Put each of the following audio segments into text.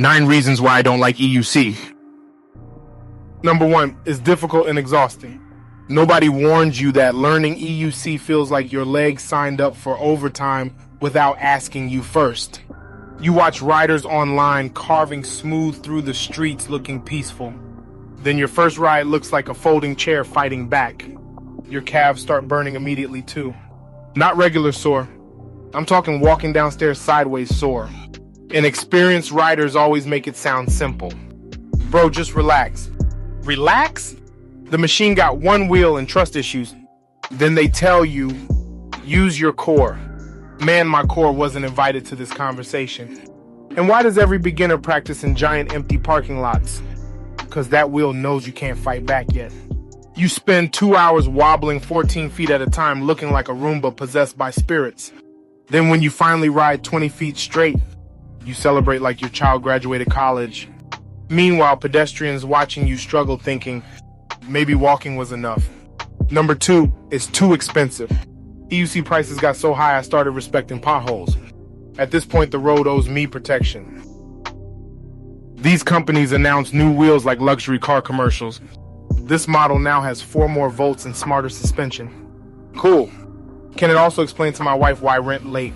9 reasons why I don't like EUC. Number 1, it's difficult and exhausting. Nobody warned you that learning EUC feels like your legs signed up for overtime without asking you first. You watch riders online carving smooth through the streets looking peaceful. Then your first ride looks like a folding chair fighting back. Your calves start burning immediately too. Not regular sore. I'm talking walking downstairs sideways sore. Inexperienced riders always make it sound simple. Bro, just relax. Relax? The machine got one wheel and trust issues. Then they tell you, use your core. Man, my core wasn't invited to this conversation. And why does every beginner practice in giant empty parking lots? Because that wheel knows you can't fight back yet. You spend 2 hours wobbling 14 feet at a time looking like a Roomba possessed by spirits. Then when you finally ride 20 feet straight, you celebrate like your child graduated college. Meanwhile, pedestrians watching you struggle thinking, maybe walking was enough. Number 2, it's too expensive. EUC prices got so high I started respecting potholes. At this point, the road owes me protection. These companies announce new wheels like luxury car commercials. This model now has 4 more volts and smarter suspension. Cool. Can it also explain to my wife why I rent late?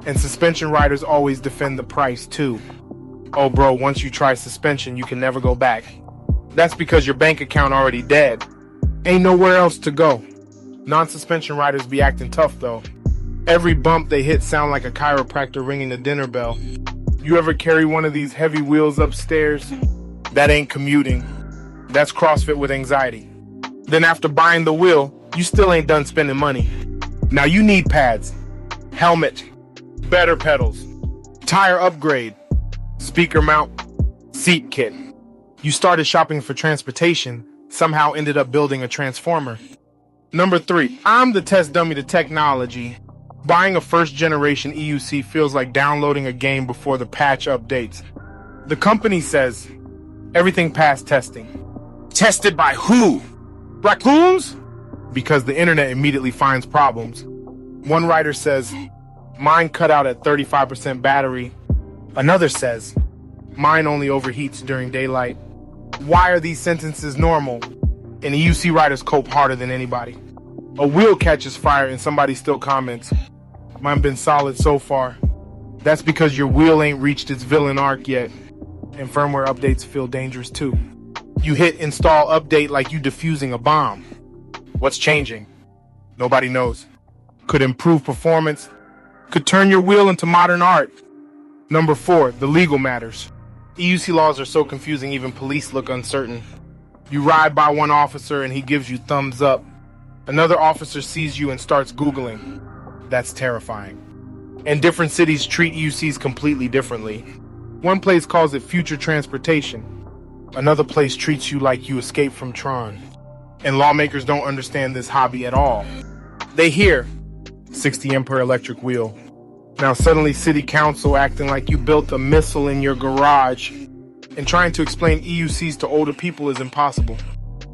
And suspension riders always defend the price too. Oh bro, once you try suspension, you can never go back. That's because your bank account already dead. Ain't nowhere else to go. Non-suspension riders be acting tough though. Every bump they hit sound like a chiropractor ringing the dinner bell. You ever carry one of these heavy wheels upstairs? That ain't commuting. That's CrossFit with anxiety. Then after buying the wheel, you still ain't done spending money. Now you need pads, helmet, better pedals, tire upgrade, speaker mount, seat kit. You started shopping for transportation, somehow ended up building a transformer. Number 3, I'm the test dummy to technology. Buying a first generation EUC feels like downloading a game before the patch updates. The company says, everything passed testing. Tested by who? Raccoons? Because the internet immediately finds problems. One writer says, mine cut out at 35% battery. Another says, mine only overheats during daylight. Why are these sentences normal? And EUC riders cope harder than anybody. A wheel catches fire and somebody still comments, mine been solid so far. That's because your wheel ain't reached its villain arc yet. And firmware updates feel dangerous too. You hit install update like you defusing a bomb. What's changing? Nobody knows. Could improve performance. Could turn your wheel into modern art. Number 4, the legal matters. EUC laws are so confusing even police look uncertain. You ride by one officer and he gives you thumbs up. Another officer sees you and starts Googling. That's terrifying. And different cities treat EUCs completely differently. One place calls it future transportation. Another place treats you like you escaped from Tron. And lawmakers don't understand this hobby at all. They hear 60 ampere electric wheel. Now suddenly city council acting like you built a missile in your garage. And trying to explain EUCs to older people is impossible.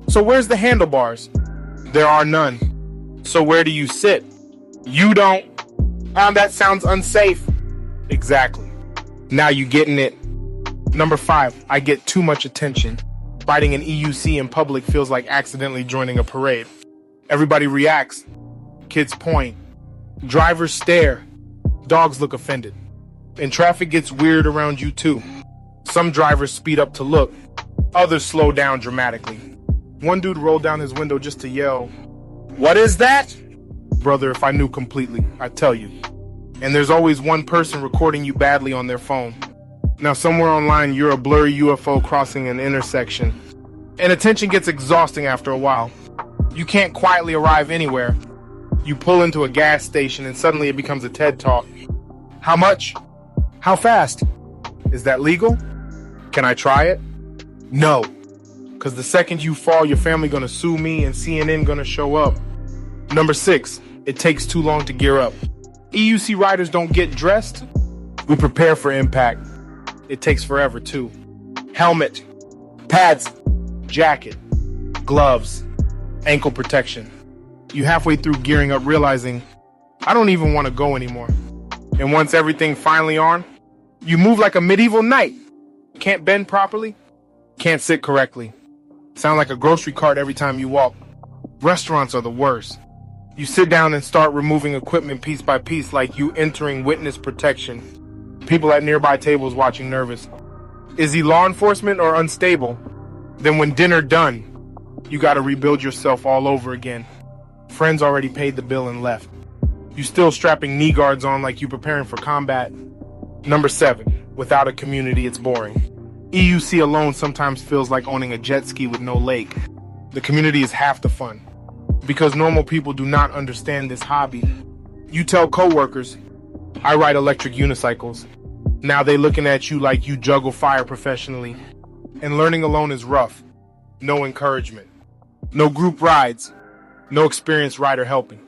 So where's the handlebars? There are none. So where do you sit? You don't. That sounds unsafe. Exactly. Now you getting it. Number 5, I get too much attention. Riding an EUC in public feels like accidentally joining a parade. Everybody reacts. Kids point. Drivers stare. Dogs look offended. And traffic gets weird around you too. Some drivers speed up to look. Others slow down dramatically. One dude rolled down his window just to yell, "What is that?" Brother, if I knew completely, I'd tell you. And there's always one person recording you badly on their phone. Now somewhere online, you're a blurry UFO crossing an intersection. And attention gets exhausting after a while. You can't quietly arrive anywhere. You pull into a gas station and suddenly it becomes a TED Talk. How much? How fast? Is that legal? Can I try it? No. Because the second you fall, your family gonna sue me and CNN gonna show up. Number 6, it takes too long to gear up. EUC riders don't get dressed. We prepare for impact. It takes forever too. Helmet, pads, jacket, gloves, ankle protection. You halfway through gearing up realizing, I don't even want to go anymore. And once everything finally on, you move like a medieval knight. Can't bend properly? Can't sit correctly. Sound like a grocery cart every time you walk. Restaurants are the worst. You sit down and start removing equipment piece by piece like you entering witness protection. People at nearby tables watching nervous. Is he law enforcement or unstable? Then when dinner done, you gotta rebuild yourself all over again. Friends already paid the bill and left. You still strapping knee guards on like you preparing for combat. Number 7, without a community, it's boring. EUC alone sometimes feels like owning a jet ski with no lake. The community is half the fun. Because normal people do not understand this hobby. You tell coworkers, I ride electric unicycles. Now they looking at you like you juggle fire professionally. And learning alone is rough. No encouragement. No group rides. No experienced rider helping.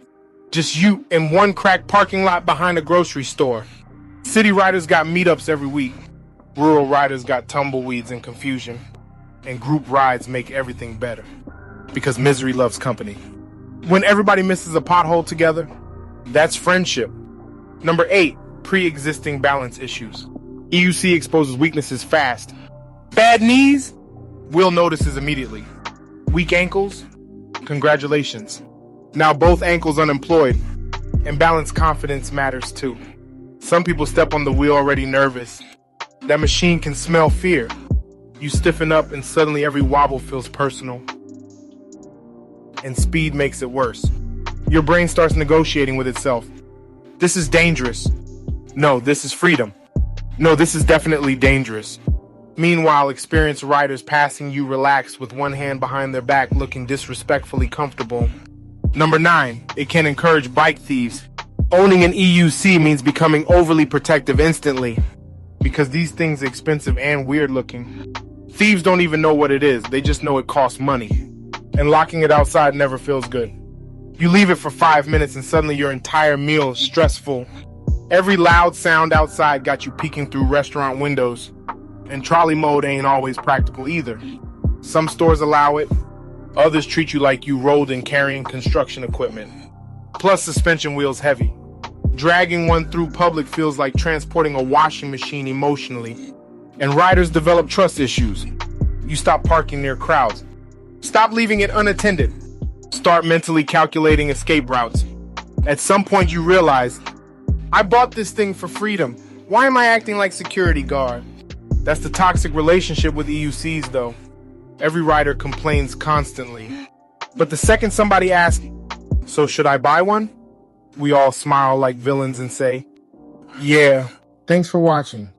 Just you in one cracked parking lot behind a grocery store. City riders got meetups every week. Rural riders got tumbleweeds and confusion. And group rides make everything better. Because misery loves company. When everybody misses a pothole together, that's friendship. Number 8, pre-existing balance issues. EUC exposes weaknesses fast. Bad knees? We'll notice this immediately. Weak ankles? Congratulations. Now both ankles unemployed. And balance confidence matters too. Some people step on the wheel already nervous. That machine can smell fear. You stiffen up and suddenly every wobble feels personal. And speed makes it worse. Your brain starts negotiating with itself. This is dangerous. No, this is freedom. No, this is definitely dangerous. Meanwhile, experienced riders passing you relax with one hand behind their back looking disrespectfully comfortable. Number 9, it can encourage bike thieves. Owning an EUC means becoming overly protective instantly. Because these things are expensive and weird looking. Thieves don't even know what it is, they just know it costs money. And locking it outside never feels good. You leave it for 5 minutes and suddenly your entire meal is stressful. Every loud sound outside got you peeking through restaurant windows. And trolley mode ain't always practical either. Some stores allow it, others treat you like you rolled in carrying construction equipment. Plus suspension wheels heavy. Dragging one through public feels like transporting a washing machine emotionally. And riders develop trust issues. You stop parking near crowds. Stop leaving it unattended. Start mentally calculating escape routes. At some point you realize, I bought this thing for freedom. Why am I acting like security guard? That's the toxic relationship with EUCs though. Every rider complains constantly. But the second somebody asks, so should I buy one? We all smile like villains and say, yeah, thanks for watching.